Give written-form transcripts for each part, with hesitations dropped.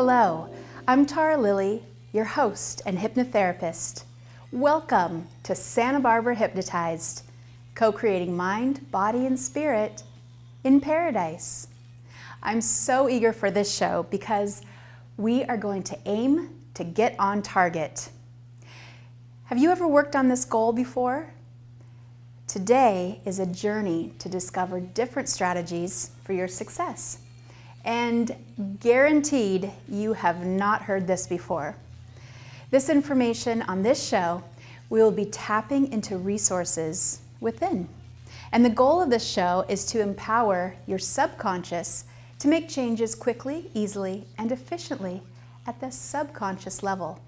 Hello, I'm Tara Lilly, your host and hypnotherapist. Welcome to Santa Barbara Hypnotized, co-creating mind, body, and spirit in paradise. I'm so eager for this show because we are going to aim to get on target. Have you ever worked on this goal before? Today is a journey to discover different strategies for your success. And guaranteed you have not heard this before. This information on this show, we will be tapping into resources within. And the goal of this show is to empower your subconscious to make changes quickly, easily, and efficiently at the subconscious level,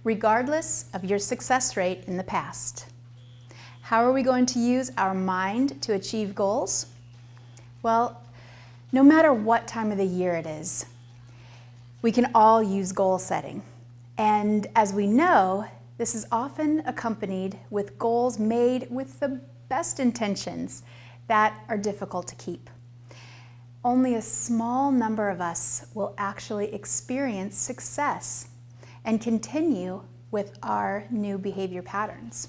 regardless of your success rate in the past. How are we going to use our mind to achieve goals? Well, no matter what time of the year it is, we can all use goal setting. And as we know, this is often accompanied with goals made with the best intentions that are difficult to keep. Only a small number of us will actually experience success and continue with our new behavior patterns.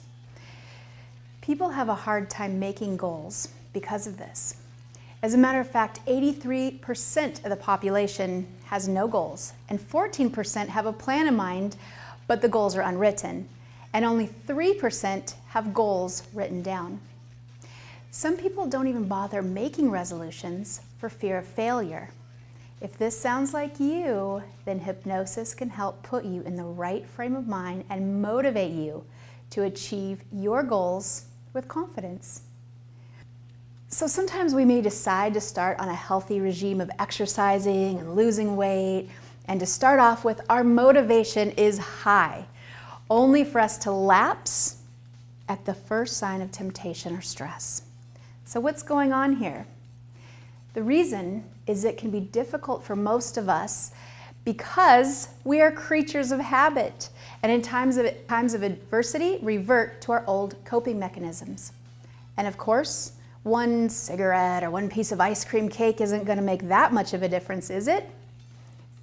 People have a hard time making goals because of this. As a matter of fact, 83% of the population has no goals, and 14% have a plan in mind, but the goals are unwritten, and only 3% have goals written down. Some people don't even bother making resolutions for fear of failure. If this sounds like you, then hypnosis can help put you in the right frame of mind and motivate you to achieve your goals with confidence. So sometimes we may decide to start on a healthy regime of exercising and losing weight, and to start off with our motivation is high, only for us to lapse at the first sign of temptation or stress. So what's going on here? The reason is it can be difficult for most of us because we are creatures of habit, and in times of adversity, revert to our old coping mechanisms. And of course, one cigarette or one piece of ice cream cake isn't going to make that much of a difference, is it?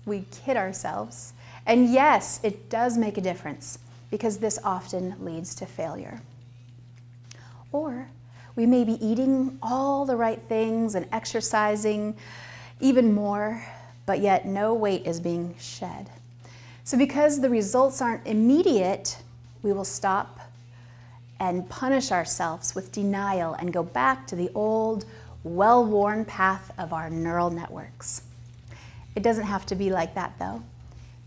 We kid ourselves. And yes, it does make a difference because this often leads to failure. Or we may be eating all the right things and exercising even more, but yet no weight is being shed. So because the results aren't immediate, we will stop and punish ourselves with denial and go back to the old, well-worn path of our neural networks. It doesn't have to be like that though.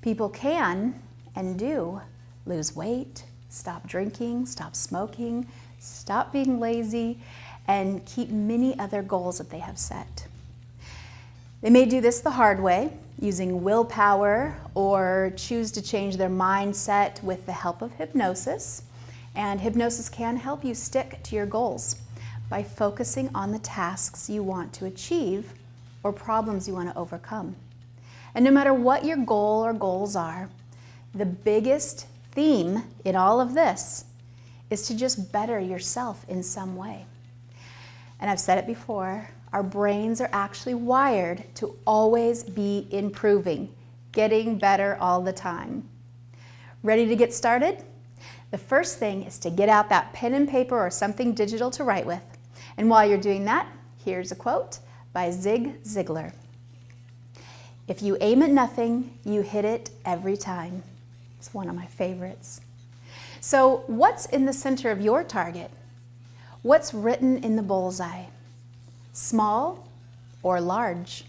People can and do lose weight, stop drinking, stop smoking, stop being lazy, and keep many other goals that they have set. They may do this the hard way, using willpower, or choose to change their mindset with the help of hypnosis. And hypnosis can help you stick to your goals by focusing on the tasks you want to achieve or problems you want to overcome. And no matter what your goal or goals are, the biggest theme in all of this is to just better yourself in some way. And I've said it before, our brains are actually wired to always be improving, getting better all the time. Ready to get started? The first thing is to get out that pen and paper or something digital to write with. And while you're doing that, here's a quote by Zig Ziglar. If you aim at nothing, you hit it every time. It's one of my favorites. So what's in the center of your target? What's written in the bullseye? Small or large?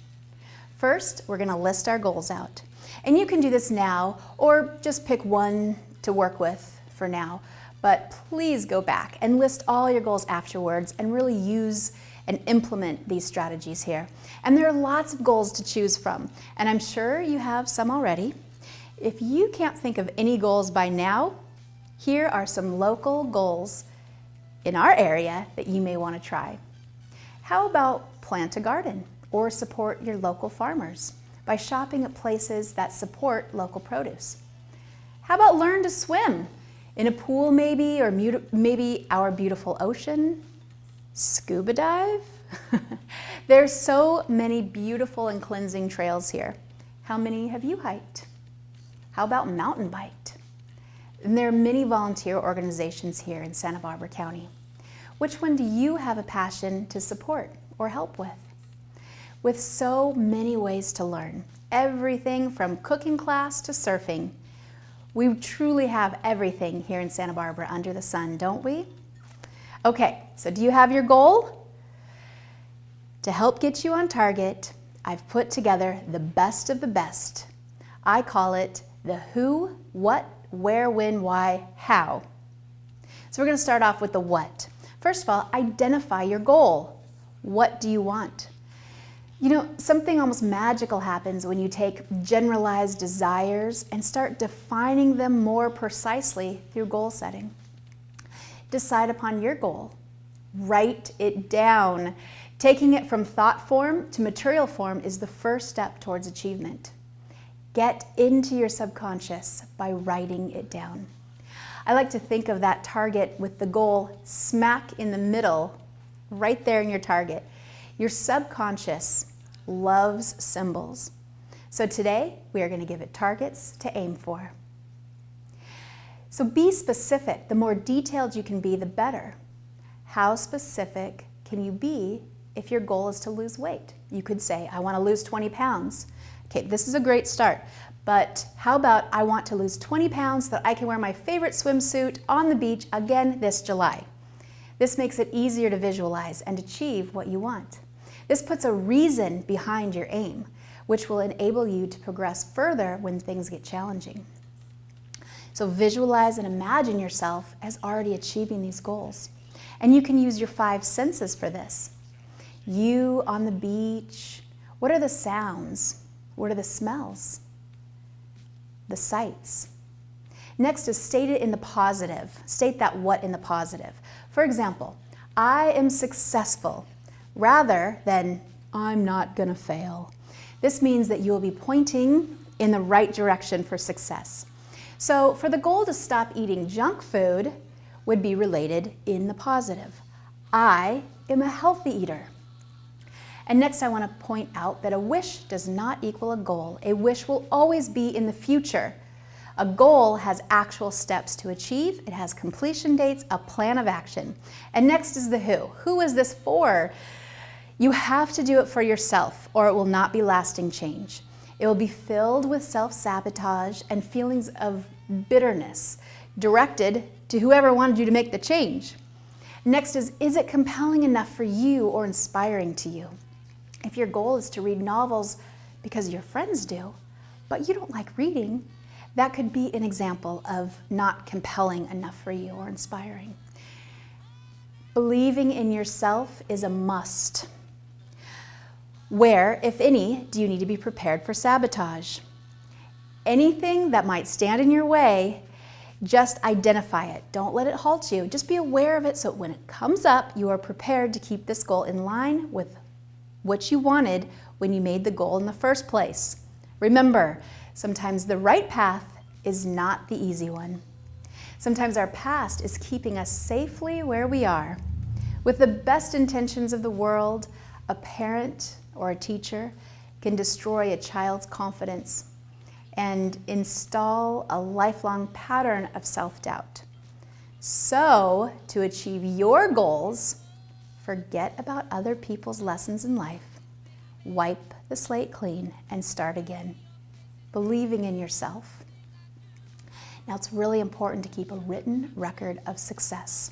First, we're going to list our goals out. And you can do this now or just pick one to work with for now, but please go back and list all your goals afterwards and really use and implement these strategies here. And there are lots of goals to choose from, and I'm sure you have some already. If you can't think of any goals by now, here are some local goals in our area that you may want to try. How about plant a garden or support your local farmers by shopping at places that support local produce? How about learn to swim? In a pool maybe, or maybe our beautiful ocean? Scuba dive? There's so many beautiful and cleansing trails here. How many have you hiked? How about mountain biked? And there are many volunteer organizations here in Santa Barbara County. Which one do you have a passion to support or help with? With so many ways to learn, everything from cooking class to surfing, we truly have everything here in Santa Barbara under the sun, don't we? Okay, so do you have your goal? To help get you on target, I've put together the best of the best. I call it the who, what, where, when, why, how. So we're going to start off with the what. First of all, identify your goal. What do you want? You know, something almost magical happens when you take generalized desires and start defining them more precisely through goal setting. Decide upon your goal. Write it down. Taking it from thought form to material form is the first step towards achievement. Get into your subconscious by writing it down. I like to think of that target with the goal smack in the middle, right there in your target. Your subconscious loves symbols. So today, we are going to give it targets to aim for. So be specific. The more detailed you can be, the better. How specific can you be if your goal is to lose weight? You could say, I want to lose 20 pounds. Okay, this is a great start. But how about I want to lose 20 pounds so that I can wear my favorite swimsuit on the beach again this July? This makes it easier to visualize and achieve what you want. This puts a reason behind your aim, which will enable you to progress further when things get challenging. So visualize and imagine yourself as already achieving these goals. And you can use your 5 senses for this. You on the beach, what are the sounds? What are the smells? The sights. Next is state it in the positive. State that what in the positive. For example, I am successful rather than I'm not gonna fail. This means that you will be pointing in the right direction for success. So for the goal to stop eating junk food would be related in the positive. I am a healthy eater. And next I want to point out that a wish does not equal a goal. A wish will always be in the future. A goal has actual steps to achieve. It has completion dates, a plan of action. And next is the who. Who is this for? You have to do it for yourself or it will not be lasting change. It will be filled with self-sabotage and feelings of bitterness directed to whoever wanted you to make the change. Next is it compelling enough for you or inspiring to you? If your goal is to read novels because your friends do, but you don't like reading, that could be an example of not compelling enough for you or inspiring. Believing in yourself is a must. Where, if any, do you need to be prepared for sabotage? Anything that might stand in your way, just identify it. Don't let it halt you. Just be aware of it so when it comes up, you are prepared to keep this goal in line with what you wanted when you made the goal in the first place. Remember, sometimes the right path is not the easy one. Sometimes our past is keeping us safely where we are. With the best intentions of the world, a parent or a teacher can destroy a child's confidence and install a lifelong pattern of self-doubt. So, to achieve your goals, forget about other people's lessons in life. Wipe the slate clean and start again, believing in yourself. Now, it's really important to keep a written record of success.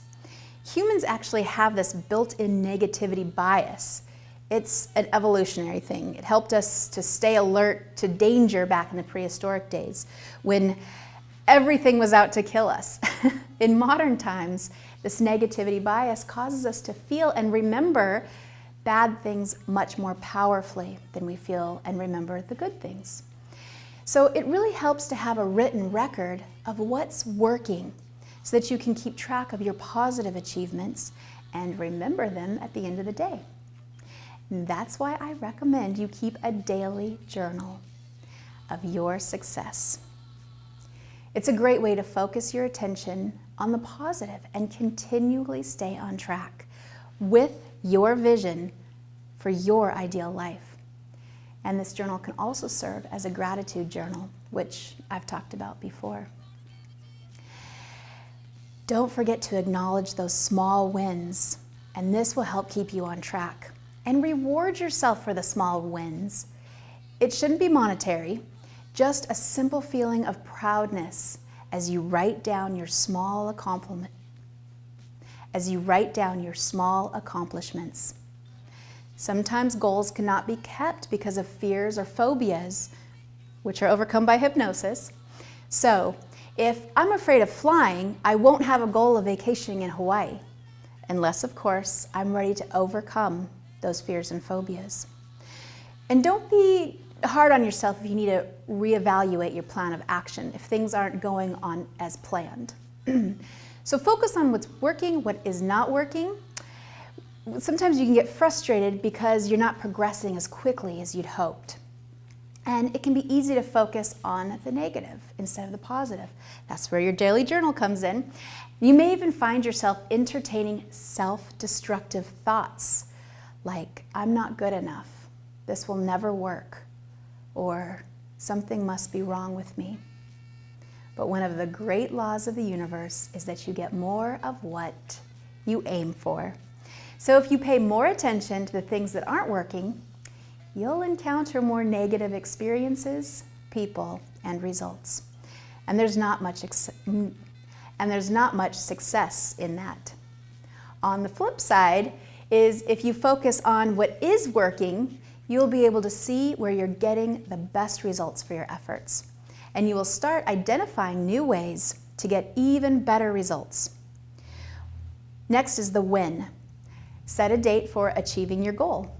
Humans actually have this built-in negativity bias. It's an evolutionary thing. It helped us to stay alert to danger back in the prehistoric days when everything was out to kill us. In modern times, this negativity bias causes us to feel and remember bad things much more powerfully than we feel and remember the good things. So it really helps to have a written record of what's working so that you can keep track of your positive achievements and remember them at the end of the day. And that's why I recommend you keep a daily journal of your success. It's a great way to focus your attention on the positive and continually stay on track with your vision for your ideal life. And this journal can also serve as a gratitude journal, which I've talked about before. Don't forget to acknowledge those small wins, and this will help keep you on track. And reward yourself for the small wins. It shouldn't be monetary, just a simple feeling of proudness as you write down your small accomplishments. Sometimes goals cannot be kept because of fears or phobias, which are overcome by hypnosis. So, if I'm afraid of flying, I won't have a goal of vacationing in Hawaii, unless, of course, I'm ready to overcome those fears and phobias. And don't be hard on yourself if you need to reevaluate your plan of action if things aren't going on as planned. So focus on what's working, what is not working. Sometimes you can get frustrated because you're not progressing as quickly as you'd hoped. And it can be easy to focus on the negative instead of the positive. That's where your daily journal comes in. You may even find yourself entertaining self-destructive thoughts like, I'm not good enough, this will never work, or something must be wrong with me. But one of the great laws of the universe is that you get more of what you aim for. So if you pay more attention to the things that aren't working, you'll encounter more negative experiences, people, and results. And there's not much success in that. On the flip side is if you focus on what is working, you'll be able to see where you're getting the best results for your efforts. And you will start identifying new ways to get even better results. Next is the win. Set a date for achieving your goal.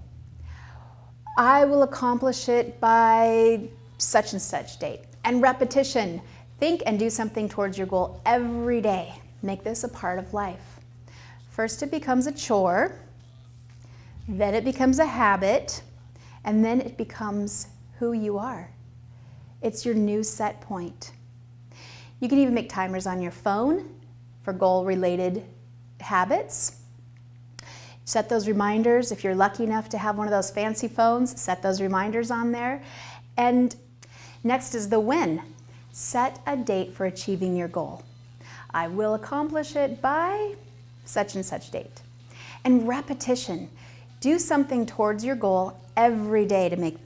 I will accomplish it by such and such date. And repetition. Think and do something towards your goal every day. Make this a part of life. First it becomes a chore, then it becomes a habit, and then it becomes who you are. It's your new set point. You can even make timers on your phone for goal-related habits. Set those reminders. If you're lucky enough to have one of those fancy phones, set those reminders on there. And next is the win. Set a date for achieving your goal. I will accomplish it by such and such date. And repetition. Do something towards your goal every day to make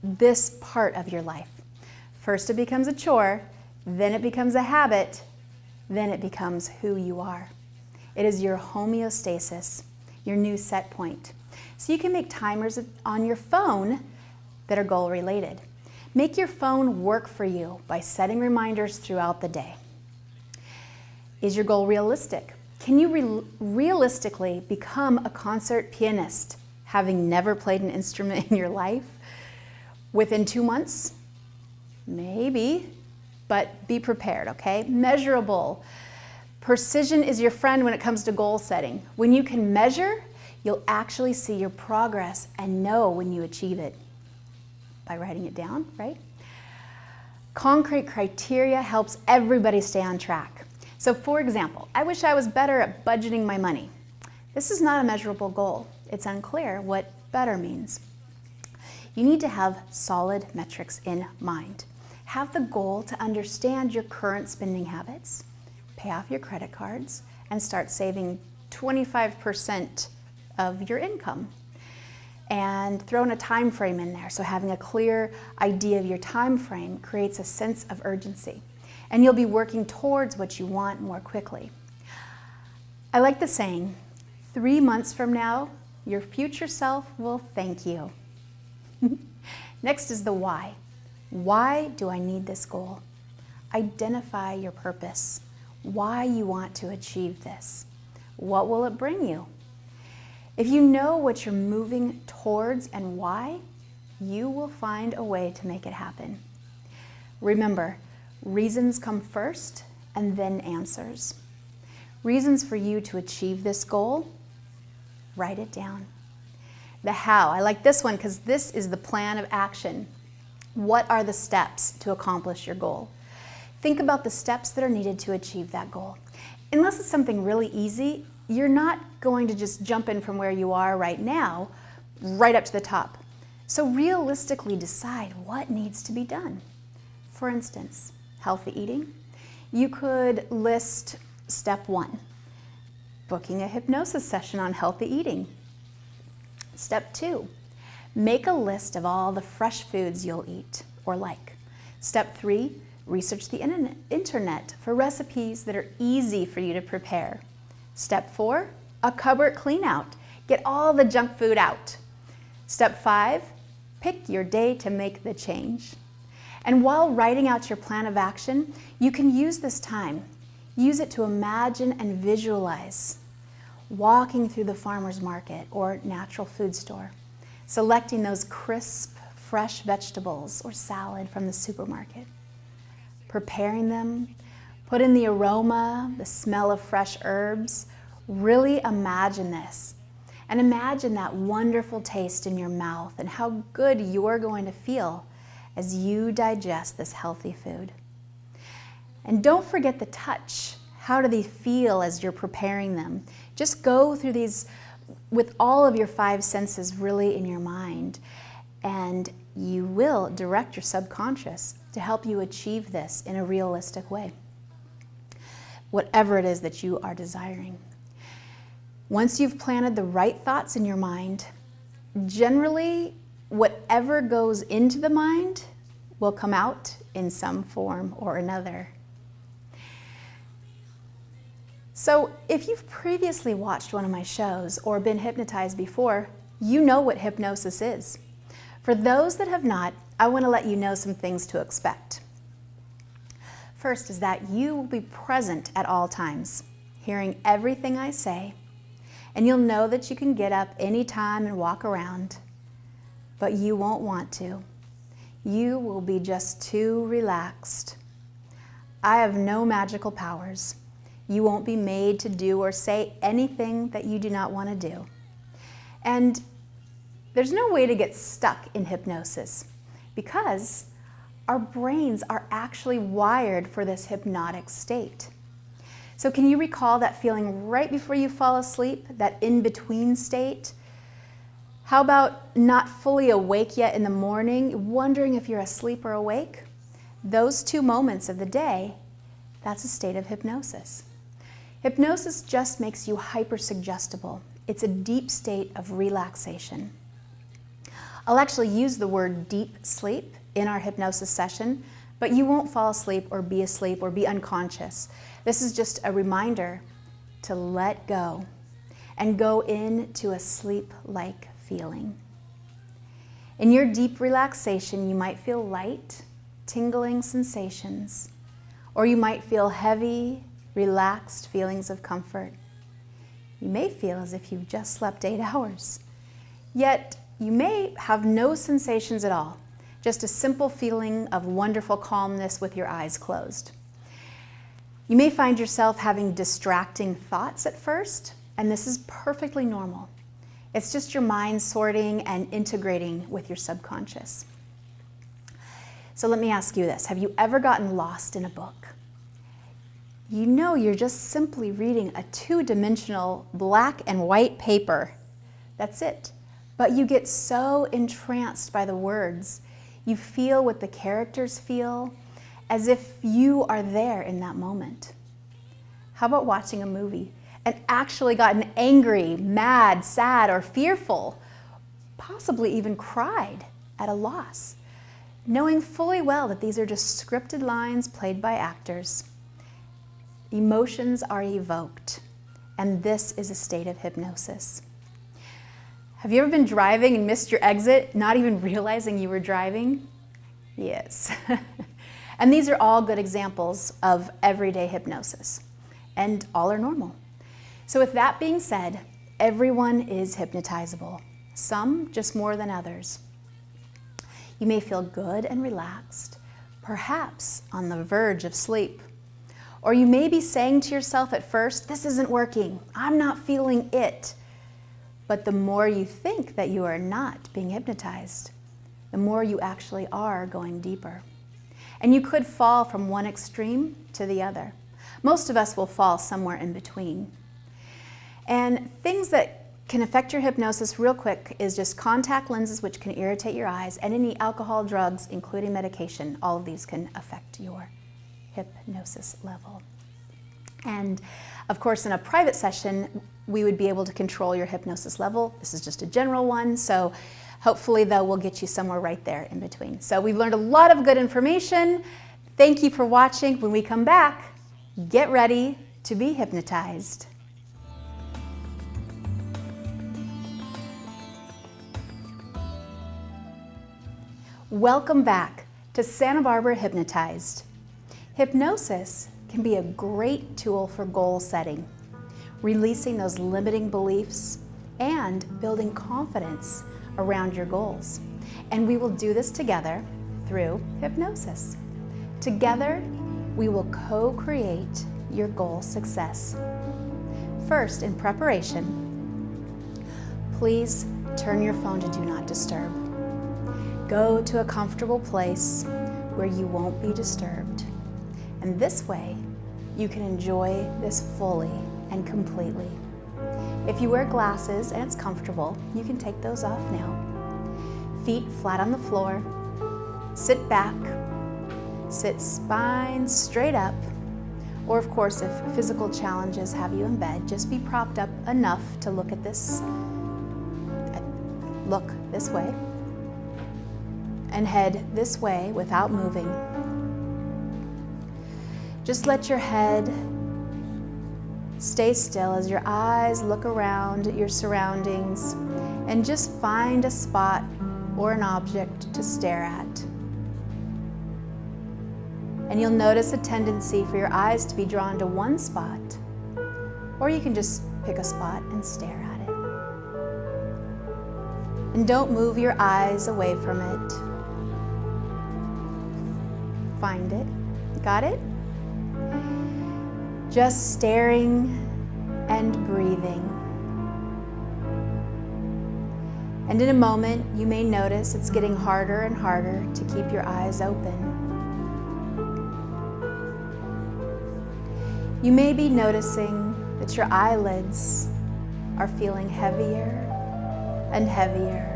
this part of your life. First it becomes a chore, then it becomes a habit, then it becomes who you are. It is your homeostasis, your new set point. So you can make timers on your phone that are goal related. Make your phone work for you by setting reminders throughout the day. Is your goal realistic? Can you realistically become a concert pianist, having never played an instrument in your life? Within 2 months? Maybe, but be prepared, okay? Measurable. Precision is your friend when it comes to goal setting. When you can measure, you'll actually see your progress and know when you achieve it. By writing it down, right? Concrete criteria helps everybody stay on track. So for example, I wish I was better at budgeting my money. This is not a measurable goal. It's unclear what better means. You need to have solid metrics in mind. Have the goal to understand your current spending habits, pay off your credit cards, and start saving 25% of your income. And throw in a time frame in there. So having a clear idea of your time frame creates a sense of urgency. And you'll be working towards what you want more quickly. I like the saying, 3 months from now, your future self will thank you. Next is the why. Why do I need this goal? Identify your purpose. Why you want to achieve this. What will it bring you? If you know what you're moving towards and why, you will find a way to make it happen. Remember, reasons come first and then answers. Reasons for you to achieve this goal, write it down. The how, I like this one because this is the plan of action. What are the steps to accomplish your goal? Think about the steps that are needed to achieve that goal. Unless it's something really easy, you're not going to just jump in from where you are right now, right up to the top. So realistically decide what needs to be done. For instance, healthy eating. You could list step 1, booking a hypnosis session on healthy eating. Step 2, make a list of all the fresh foods you'll eat or like. Step 3, research the internet for recipes that are easy for you to prepare. Step 4, a cupboard clean out. Get all the junk food out. Step 5, pick your day to make the change. And while writing out your plan of action, you can use this time. Use it to imagine and visualize walking through the farmer's market or natural food store, selecting those crisp, fresh vegetables or salad from the supermarket, preparing them, put in the aroma, the smell of fresh herbs. Really imagine this. And imagine that wonderful taste in your mouth and how good you're going to feel as you digest this healthy food. And don't forget the touch. How do they feel as you're preparing them? Just go through these with all of your 5 senses really in your mind, and you will direct your subconscious to help you achieve this in a realistic way, whatever it is that you are desiring. Once you've planted the right thoughts in your mind, generally whatever goes into the mind will come out in some form or another. So if you've previously watched one of my shows or been hypnotized before, you know what hypnosis is. For those that have not, I want to let you know some things to expect. First is that you will be present at all times, hearing everything I say, and you'll know that you can get up anytime and walk around, but you won't want to. You will be just too relaxed. I have no magical powers. You won't be made to do or say anything that you do not want to do. And there's no way to get stuck in hypnosis because our brains are actually wired for this hypnotic state. So can you recall that feeling right before you fall asleep, that in-between state? How about not fully awake yet in the morning, wondering if you're asleep or awake? Those 2 moments of the day, that's a state of hypnosis. Hypnosis just makes you hyper-suggestible. It's a deep state of relaxation. I'll actually use the word deep sleep in our hypnosis session, but you won't fall asleep or be unconscious. This is just a reminder to let go and go into a sleep-like feeling. In your deep relaxation, you might feel light, tingling sensations, or you might feel heavy, relaxed feelings of comfort. You may feel as if you've just slept 8 hours. Yet, you may have no sensations at all, just a simple feeling of wonderful calmness with your eyes closed. You may find yourself having distracting thoughts at first, and this is perfectly normal. It's just your mind sorting and integrating with your subconscious. So let me ask you this. Have you ever gotten lost in a book? You know you're just simply reading a 2-dimensional black and white paper. That's it. But you get so entranced by the words. You feel what the characters feel, as if you are there in that moment. How about watching a movie and actually gotten angry, mad, sad, or fearful, possibly even cried at a loss, knowing fully well that these are just scripted lines played by actors? Emotions are evoked, and this is a state of hypnosis. Have you ever been driving and missed your exit, not even realizing you were driving? Yes. And these are all good examples of everyday hypnosis, and all are normal. So with that being said, everyone is hypnotizable, some just more than others. You may feel good and relaxed, perhaps on the verge of sleep. Or you may be saying to yourself at first, this isn't working, I'm not feeling it. But the more you think that you are not being hypnotized, the more you actually are going deeper. And you could fall from one extreme to the other. Most of us will fall somewhere in between. And things that can affect your hypnosis real quick is just contact lenses, which can irritate your eyes, and any alcohol, drugs, including medication. All of these can affect your hypnosis level. And of course, in a private session, we would be able to control your hypnosis level. This is just a general one, so hopefully though we'll get you somewhere right there in between. So we've learned a lot of good information. Thank you for watching. When we come back, get ready to be hypnotized. Welcome back to Santa Barbara Hypnotized. Hypnosis can be a great tool for goal setting, releasing those limiting beliefs and building confidence around your goals. And we will do this together through hypnosis. Together, we will co-create your goal success. First, in preparation, please turn your phone to Do Not Disturb. Go to a comfortable place where you won't be disturbed. And this way, you can enjoy this fully and completely. If you wear glasses and it's comfortable, you can take those off now. Feet flat on the floor. Sit back. Sit spine straight up. Or of course, if physical challenges have you in bed, just be propped up enough to look this way and head this way without moving. Just let your head stay still as your eyes look around at your surroundings and just find a spot or an object to stare at. And you'll notice a tendency for your eyes to be drawn to one spot, or you can just pick a spot and stare at it. And don't move your eyes away from it. Find it. Got it? Just staring and breathing. And in a moment, you may notice it's getting harder and harder to keep your eyes open. You may be noticing that your eyelids are feeling heavier and heavier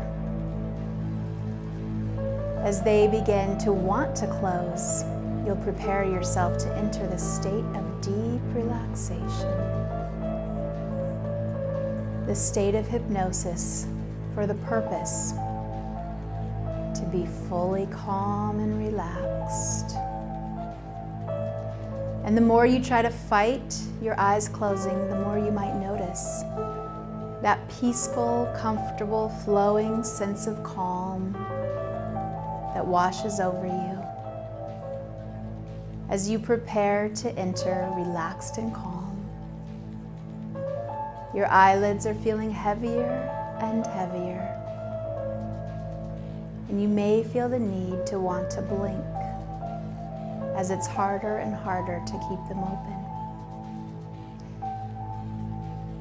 as they begin to want to close. You'll prepare yourself to enter the state of deep relaxation, the state of hypnosis for the purpose to be fully calm and relaxed. And the more you try to fight your eyes closing, the more you might notice that peaceful, comfortable, flowing sense of calm that washes over you as you prepare to enter relaxed and calm. Your eyelids are feeling heavier and heavier, and you may feel the need to want to blink as it's harder and harder to keep them open.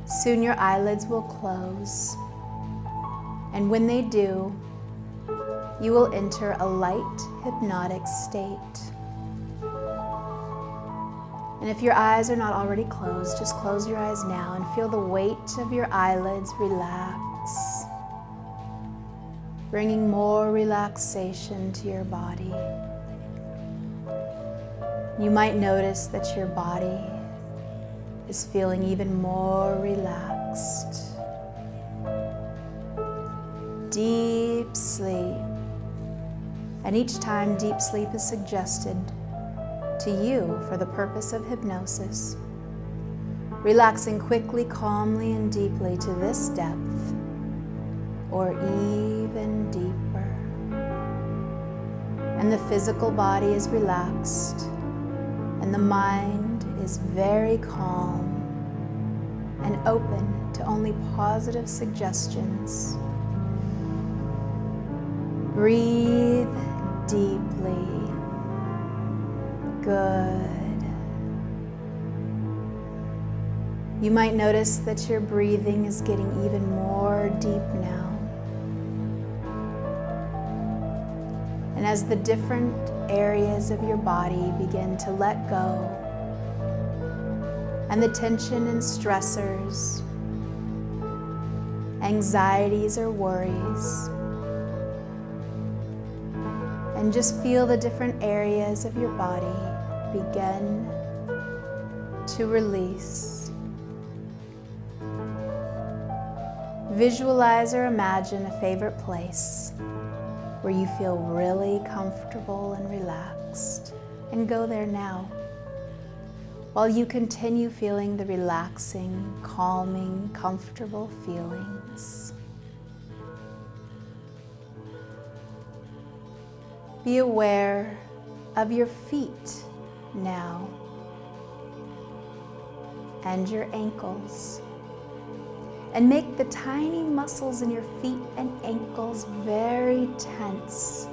Soon your eyelids will close, and when they do, you will enter a light hypnotic state. And if your eyes are not already closed, just close your eyes now and feel the weight of your eyelids relax, bringing more relaxation to your body. You might notice that your body is feeling even more relaxed. Deep sleep. And each time deep sleep is suggested to you for the purpose of hypnosis, relaxing quickly, calmly, and deeply to this depth, or even deeper. And the physical body is relaxed, and the mind is very calm and open to only positive suggestions. Breathe deeply. Good. You might notice that your breathing is getting even more deep now. And as the different areas of your body begin to let go, and the tension and stressors anxieties or worries. And just feel the different areas of your body begin to release. Visualize or imagine a favorite place where you feel really comfortable and relaxed, and go there now, while you continue feeling the relaxing, calming, comfortable feelings. Be aware of your feet now and your ankles, and make the tiny muscles in your feet and ankles very tense,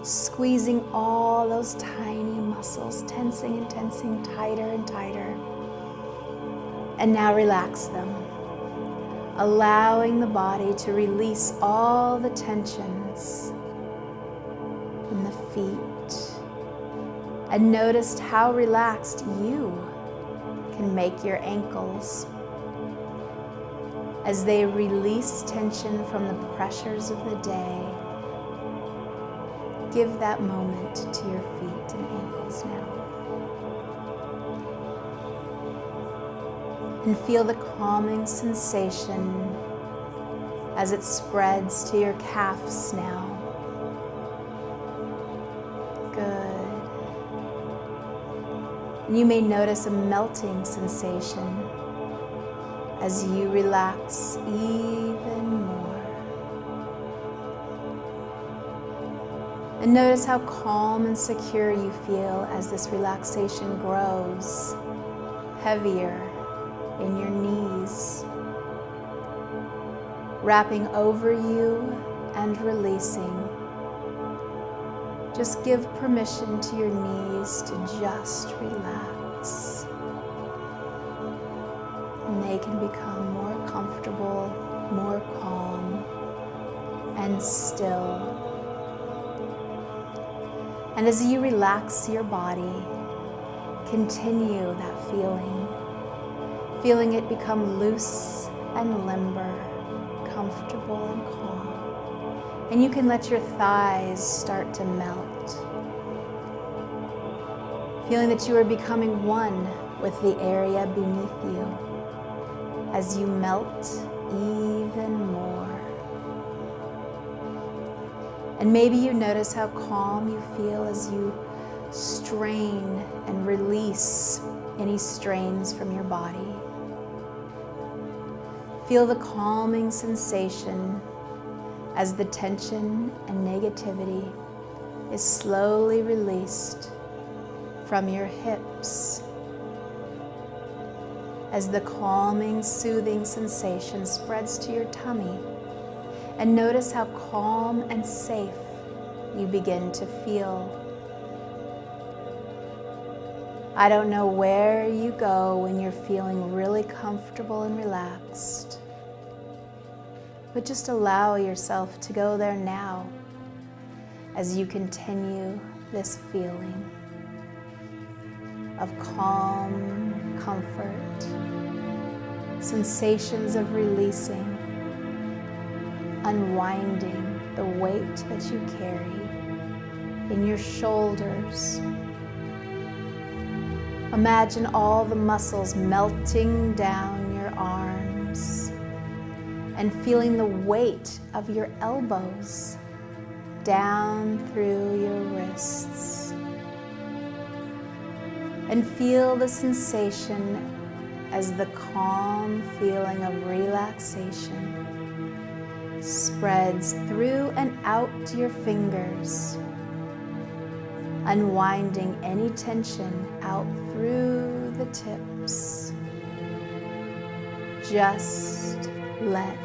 squeezing all those tiny muscles, tensing and tensing tighter and tighter. And now relax them, allowing the body to release all the tensions in the feet. And notice how relaxed you can make your ankles as they release tension from the pressures of the day. Give that moment to your feet and ankles now. And feel the calming sensation as it spreads to your calves now. Good. And you may notice a melting sensation as you relax even more. And notice how calm and secure you feel as this relaxation grows heavier in your knees, wrapping over you and releasing. Just give permission to your knees to just relax. And they can become more comfortable, more calm, and still. And as you relax your body, continue that feeling it become loose and limber, comfortable and calm. And you can let your thighs start to melt, feeling that you are becoming one with the area beneath you as you melt even more. And maybe you notice how calm you feel as you strain and release any strains from your body. Feel the calming sensation as the tension and negativity is slowly released from your hips, as the calming, soothing sensation spreads to your tummy. And notice how calm and safe you begin to feel. I don't know where you go when you're feeling really comfortable and relaxed, but just allow yourself to go there now as you continue this feeling of calm, comfort, sensations of releasing, unwinding the weight that you carry in your shoulders. Imagine all the muscles melting down your arms and feeling the weight of your elbows down through your wrists. And feel the sensation as the calm feeling of relaxation spreads through and out your fingers, unwinding any tension out through the tips. Just let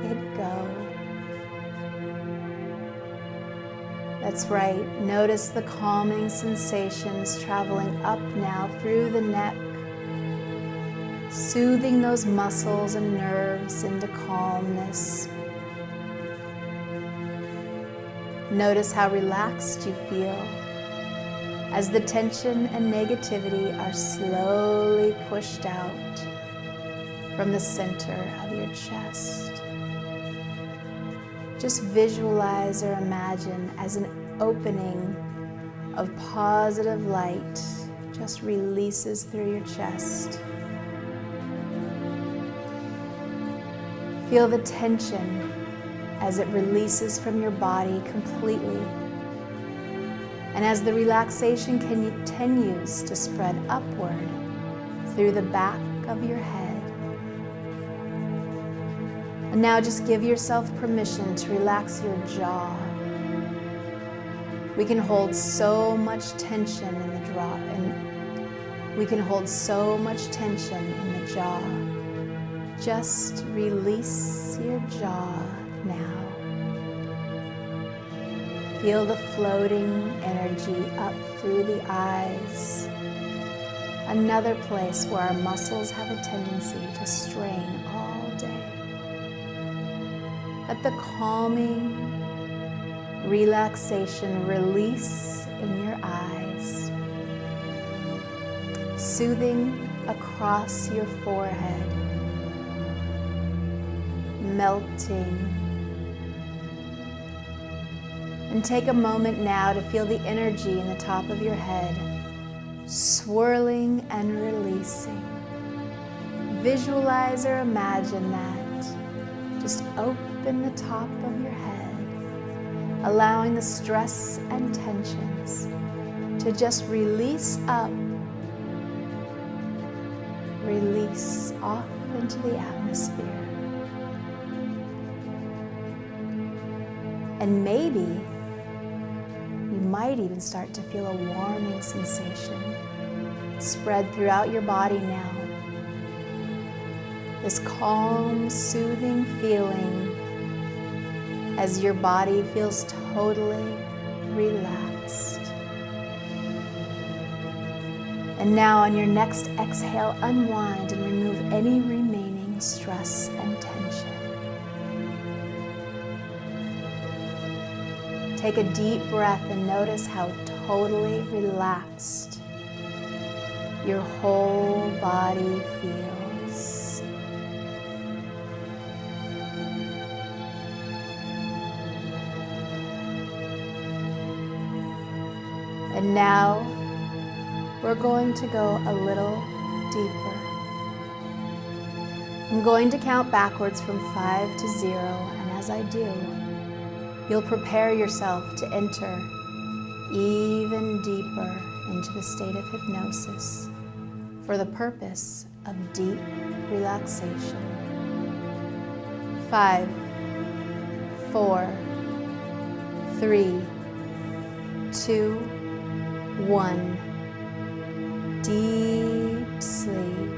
it go. That's right. Notice the calming sensations traveling up now through the neck, soothing those muscles and nerves into calmness. Notice how relaxed you feel as the tension and negativity are slowly pushed out from the center of your chest. Just visualize or imagine as an opening of positive light just releases through your chest. Feel the tension as it releases from your body completely. And as the relaxation continues to spread upward through the back of your head. And now just give yourself permission to relax your jaw. We can hold so much tension in the jaw, and we can hold so much tension in the jaw. Just release your jaw now. Feel the floating energy up through the eyes. Another place where our muscles have a tendency to strain all day. Let the calming relaxation release in your eyes, soothing across your forehead, melting. And take a moment now to feel the energy in the top of your head, swirling and releasing. Visualize or imagine that. Just open the top of your head, allowing the stress and tensions to just release up, release off into the atmosphere. And maybe you might even start to feel a warming sensation spread throughout your body now. This calm, soothing feeling as your body feels totally relaxed. And now on your next exhale, unwind and remove any remaining stress and tension. Take a deep breath and notice how totally relaxed your whole body feels. And now we're going to go a little deeper. I'm going to count backwards from 5 to 0, and as I do, you'll prepare yourself to enter even deeper into the state of hypnosis for the purpose of deep relaxation. 5, 4, 3, 2, 1. Deep sleep.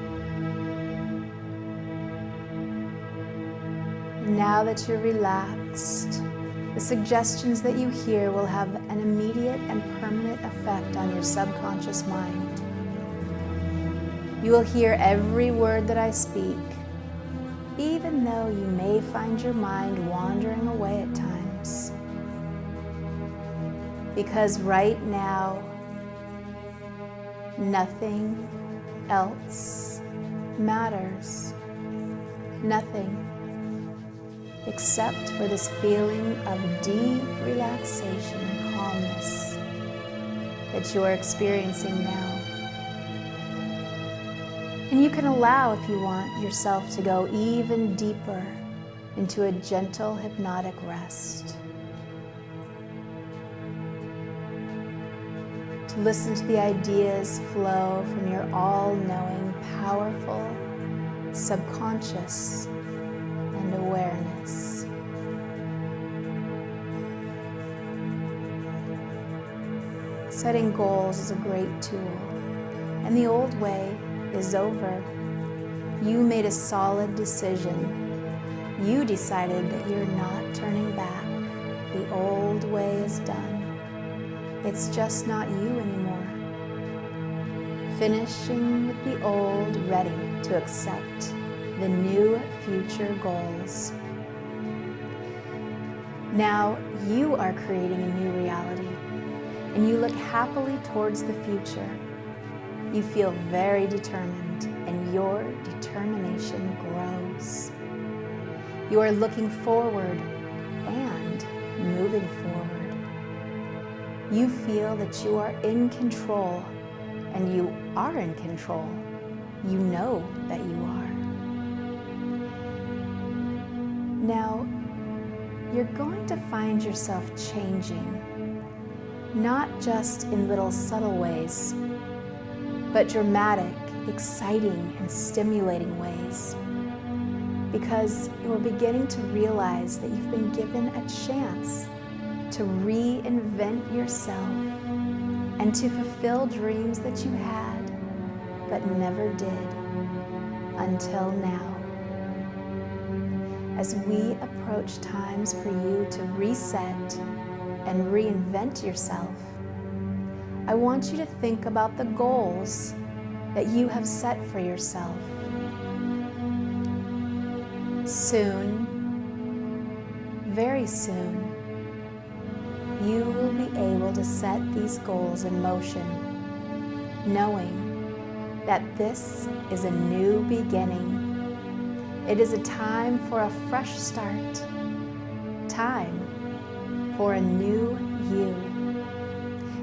Now that you're relaxed, the suggestions that you hear will have an immediate and permanent effect on your subconscious mind. You will hear every word that I speak, even though you may find your mind wandering away at times. Because right now, nothing else matters. Nothing. Except for this feeling of deep relaxation and calmness that you're experiencing now. And you can allow, if you want, yourself to go even deeper into a gentle hypnotic rest. To listen to the ideas flow from your all-knowing, powerful subconscious and awareness. Setting goals is a great tool, and the old way is over. You made a solid decision. You decided that you're not turning back. The old way is done. It's just not you anymore. Finishing with the old, ready to accept the new future goals. Now you are creating a new reality, and you look happily towards the future. You feel very determined. and your determination grows. You are looking forward and moving forward. You feel that you are in control, and you are in control. You know that you are. Now, you're going to find yourself changing, not just in little subtle ways, but dramatic, exciting, and stimulating ways. Because you're beginning to realize that you've been given a chance to reinvent yourself and to fulfill dreams that you had but never did until now. As we approach times for you to reset and reinvent yourself, I want you to think about the goals that you have set for yourself. Soon, very soon, you will be able to set these goals in motion, knowing that this is a new beginning. It is a time for a fresh start, time for a new you.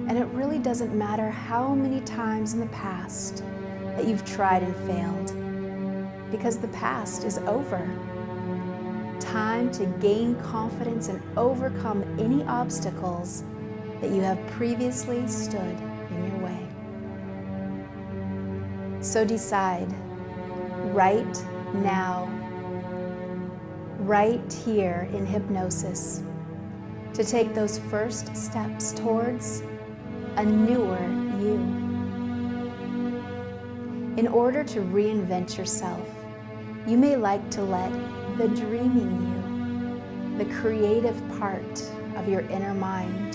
And it really doesn't matter how many times in the past that you've tried and failed, because the past is over. Time to gain confidence and overcome any obstacles that you have previously stood in your way. So decide right now, right here in hypnosis, to take those first steps towards a newer you. In order to reinvent yourself, you may like to let the dreaming you, the creative part of your inner mind,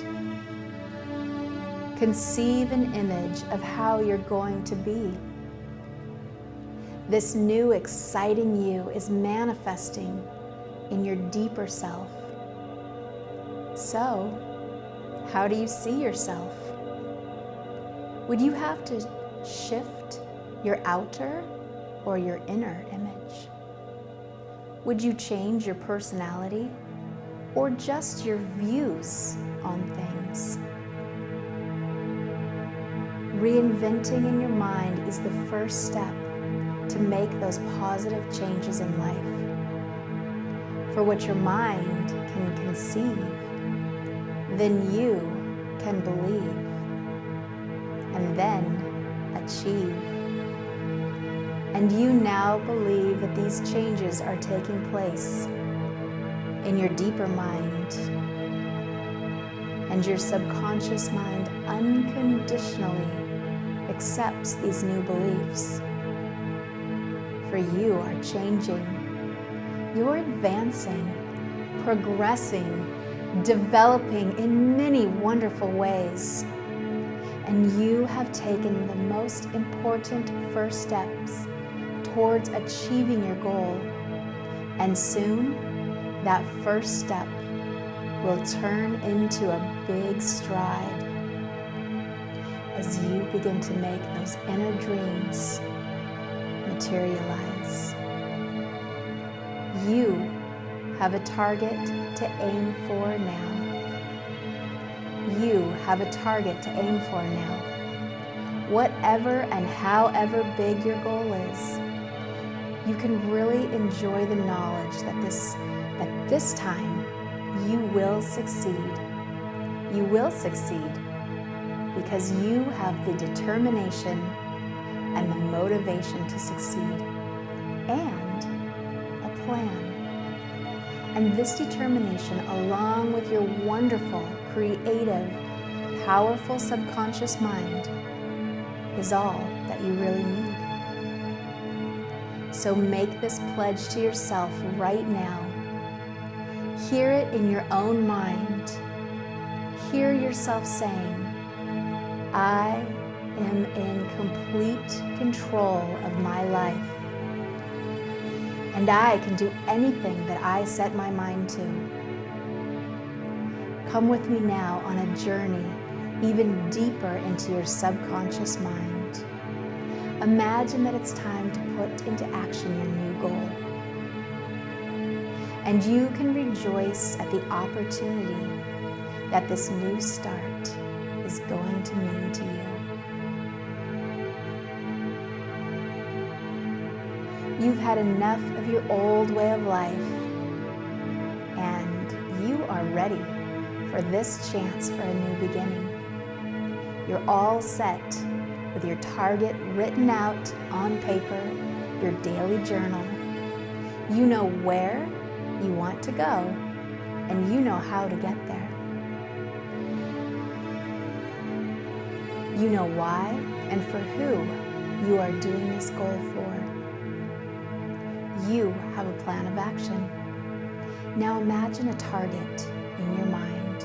conceive an image of how you're going to be. This new, exciting you is manifesting in your deeper self. So, how do you see yourself? Would you have to shift your outer or your inner image? Would you change your personality or just your views on things? Reinventing in your mind is the first step to make those positive changes in life. For what your mind can conceive, then you can believe, and then achieve. And you now believe that these changes are taking place in your deeper mind, and your subconscious mind unconditionally accepts these new beliefs. For you are changing. You're advancing, progressing, developing in many wonderful ways. And you have taken the most important first steps towards achieving your goal. And soon, that first step will turn into a big stride as you begin to make those inner dreams materialize. You have a target to aim for now. You have a target to aim for now. Whatever and however big your goal is, you can really enjoy the knowledge that this time you will succeed. You will succeed because you have the determination and the motivation to succeed, and a plan. And this determination, along with your wonderful, creative, powerful subconscious mind, is all that you really need. So make this pledge to yourself right now. Hear it in your own mind. Hear yourself saying, I am in complete control of my life, and I can do anything that I set my mind to. Come with me now on a journey even deeper into your subconscious mind, imagine that it's time to put into action your new goal. And you can rejoice at the opportunity that this new start is going to mean to you. You've had enough of your old way of life, and you are ready for this chance for a new beginning. You're all set with your target written out on paper, your daily journal. You know where you want to go, and you know how to get there. You know why and for who you are doing this goal for. You have a plan of action. Now imagine a target in your mind,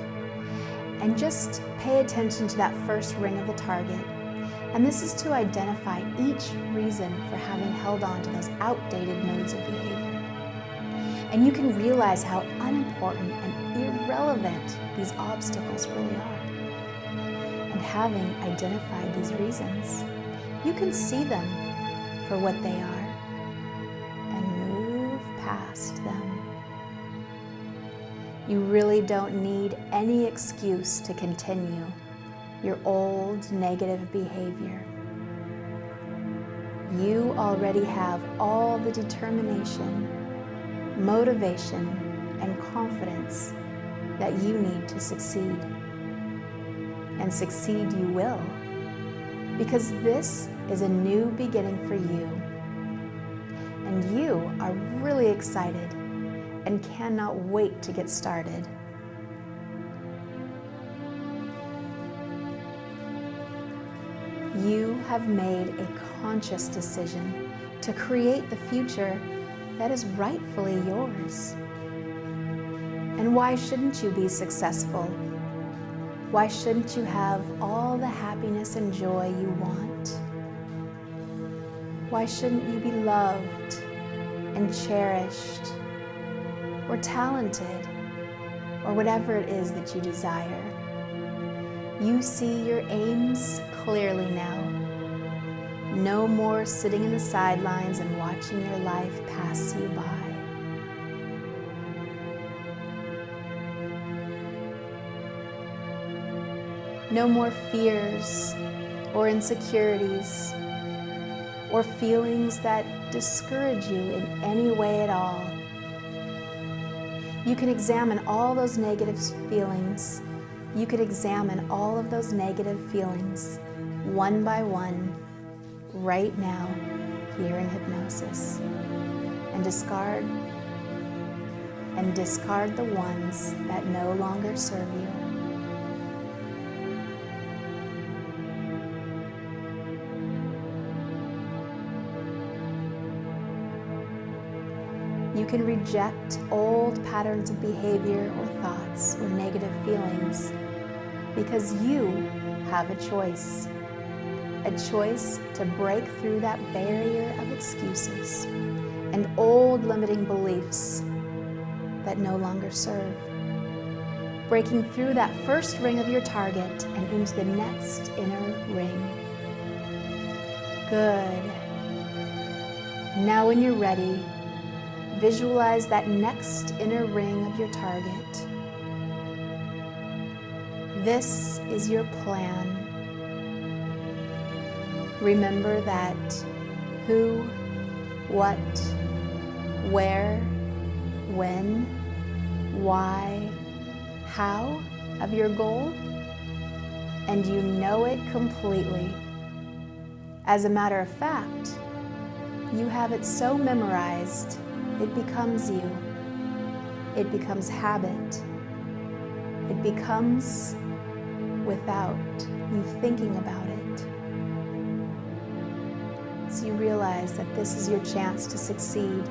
and just pay attention to that first ring of the target. And this is to identify each reason for having held on to those outdated modes of behavior. And you can realize how unimportant and irrelevant these obstacles really are. And having identified these reasons, you can see them for what they are and move past them. You really don't need any excuse to continue your old negative behavior. You already have all the determination, motivation, and confidence that you need to succeed. And succeed you will, because this is a new beginning for you. And you are really excited and cannot wait to get started. You have made a conscious decision to create the future that is rightfully yours. And why shouldn't you be successful? Why shouldn't you have all the happiness and joy you want? Why shouldn't you be loved and cherished or talented or whatever it is that you desire? You see your aims clearly now. No more sitting in the sidelines and watching your life pass you by. No more fears or insecurities or feelings that discourage you in any way at all. You can examine all those negative feelings. You could examine all of those negative feelings one by one right now here in hypnosis and discard the ones that no longer serve you. You can reject old patterns of behavior or thoughts or negative feelings because you have a choice to break through that barrier of excuses and old limiting beliefs that no longer serve. Breaking through that first ring of your target and into the next inner ring. Good. Now when you're ready, visualize that next inner ring of your target. This is your plan. Remember that who, what, where, when, why, how of your goal, and you know it completely. As a matter of fact, you have it so memorized, it becomes you. It becomes habit. It becomes without you thinking about it. So you realize that this is your chance to succeed.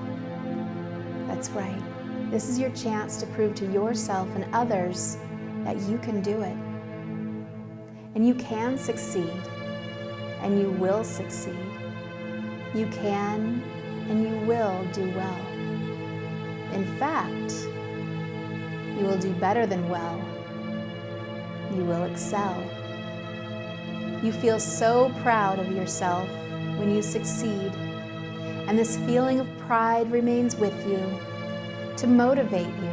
That's right. This is your chance to prove to yourself and others that you can do it. And you can succeed. And you will succeed. You can and you will do well. In fact, you will do better than well. You will excel. You feel so proud of yourself when you succeed, and this feeling of pride remains with you to motivate you.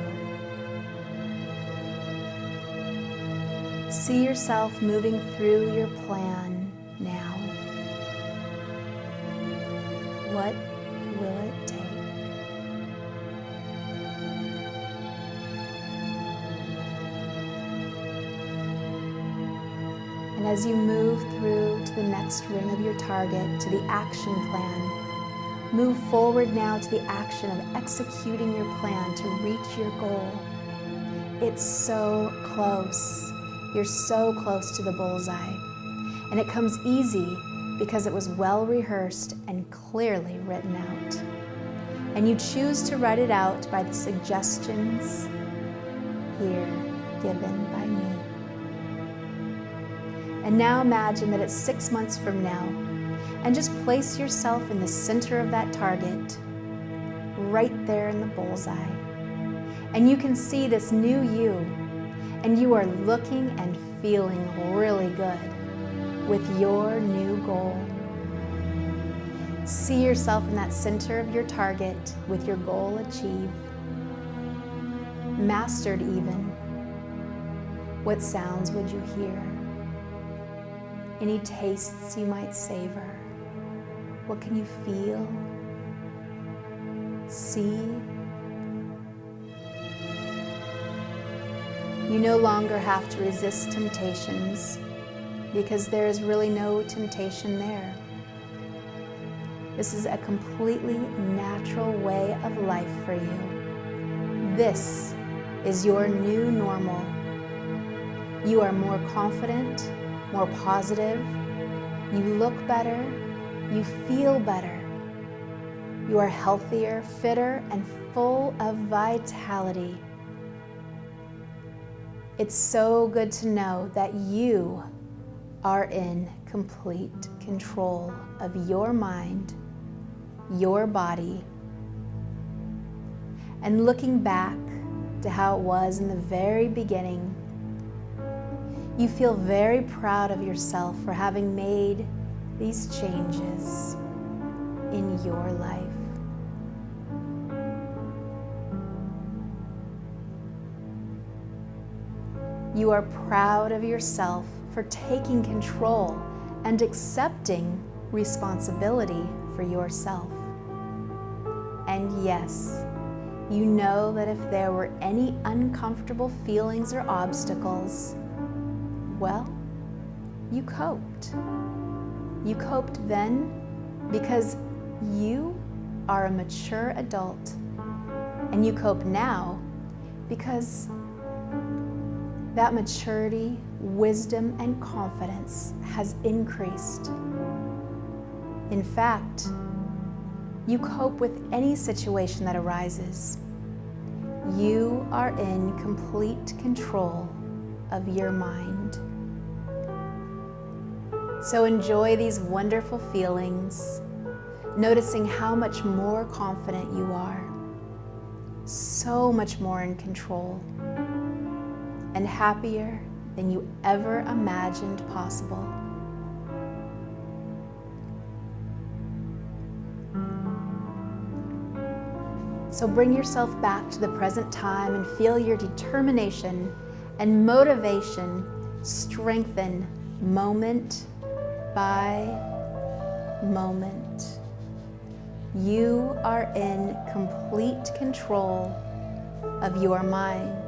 See yourself moving through your plan now. What will it take? And as you move through to the next ring of your target, to the action plan, move forward now to the action of executing your plan to reach your goal. It's so close. You're so close to the bullseye. And it comes easy because it was well rehearsed and clearly written out. And you choose to write it out by the suggestions here given by me. And now imagine that it's 6 months from now, and just place yourself in the center of that target, right there in the bullseye. And you can see this new you, and you are looking and feeling really good with your new goal. See yourself in that center of your target with your goal achieved, mastered even. What sounds would you hear? Any tastes you might savor? What can you feel? See? You no longer have to resist temptations because there is really no temptation there. This is a completely natural way of life for you. This is your new normal. You are more confident, more positive. You look better. You feel better. You are healthier, fitter, and full of vitality. It's so good to know that you are in complete control of your mind, your body. And looking back to how it was in the very beginning, you feel very proud of yourself for having made these changes in your life. You are proud of yourself for taking control and accepting responsibility for yourself. And yes, you know that if there were any uncomfortable feelings or obstacles, well, you coped. You coped then because you are a mature adult, and you cope now because that maturity, wisdom, and confidence has increased. In fact, you cope with any situation that arises. You are in complete control of your mind. So enjoy these wonderful feelings, noticing how much more confident you are, so much more in control, and happier than you ever imagined possible. So bring yourself back to the present time and feel your determination and motivation strengthen moment by moment. You are in complete control of your mind.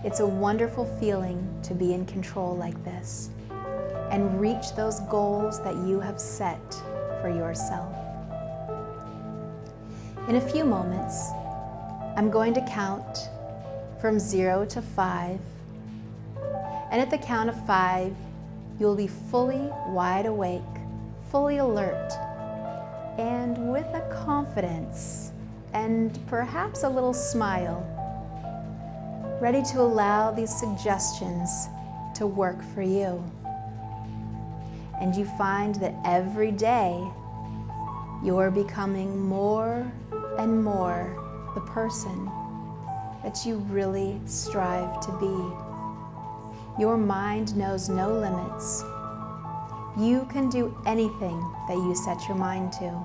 It's a wonderful feeling to be in control like this and reach those goals that you have set for yourself. In a few moments, I'm going to count from 0 to 5. And at the count of 5, you'll be fully wide awake, fully alert, and with a confidence and perhaps a little smile, ready to allow these suggestions to work for you. And you find that every day You're becoming more and more the person that you really strive to be. Your mind knows no limits. You can do anything that you set your mind to.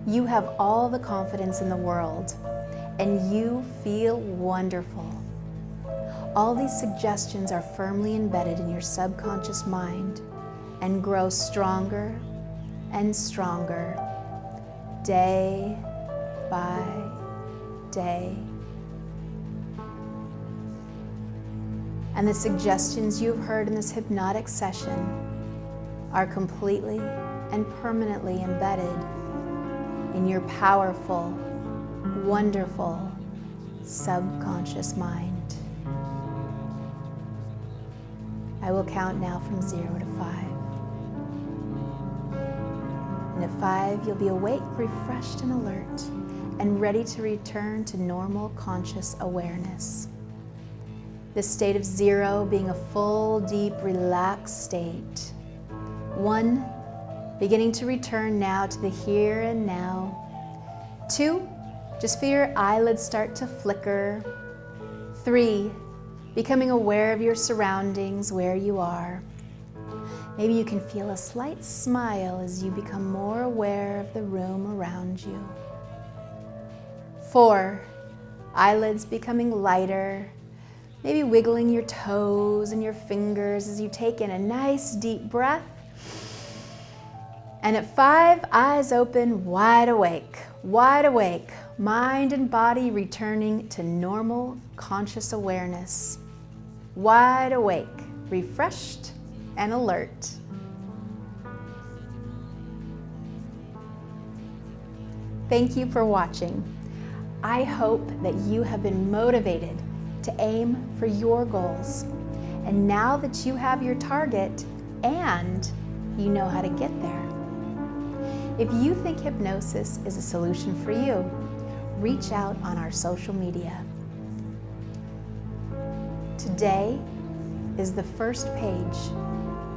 You have all the confidence in the world, and you feel wonderful. All these suggestions are firmly embedded in your subconscious mind and grow stronger and stronger, day by day. And the suggestions you've heard in this hypnotic session are completely and permanently embedded in your powerful, wonderful subconscious mind. I will count now from 0 to 5. And at 5, you'll be awake, refreshed, and alert, and ready to return to normal conscious awareness. This state of 0 being a full, deep, relaxed state. 1, beginning to return now to the here and now. 2, just feel your eyelids start to flicker. 3, becoming aware of your surroundings, where you are. Maybe you can feel a slight smile as you become more aware of the room around you. 4, eyelids becoming lighter, maybe wiggling your toes and your fingers as you take in a nice deep breath. And at 5, eyes open, wide awake, mind and body returning to normal conscious awareness. Wide awake, refreshed, and alert. Thank you for watching. I hope that you have been motivated to aim for your goals. And now that you have your target and you know how to get there, if you think hypnosis is a solution for you, reach out on our social media. Today is the first page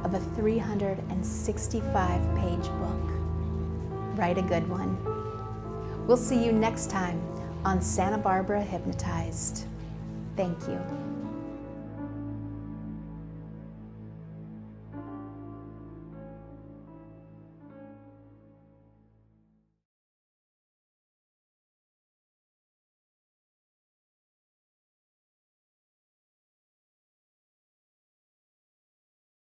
of a 365-page book. Write a good one. We'll see you next time on Santa Barbara Hypnotized. Thank you.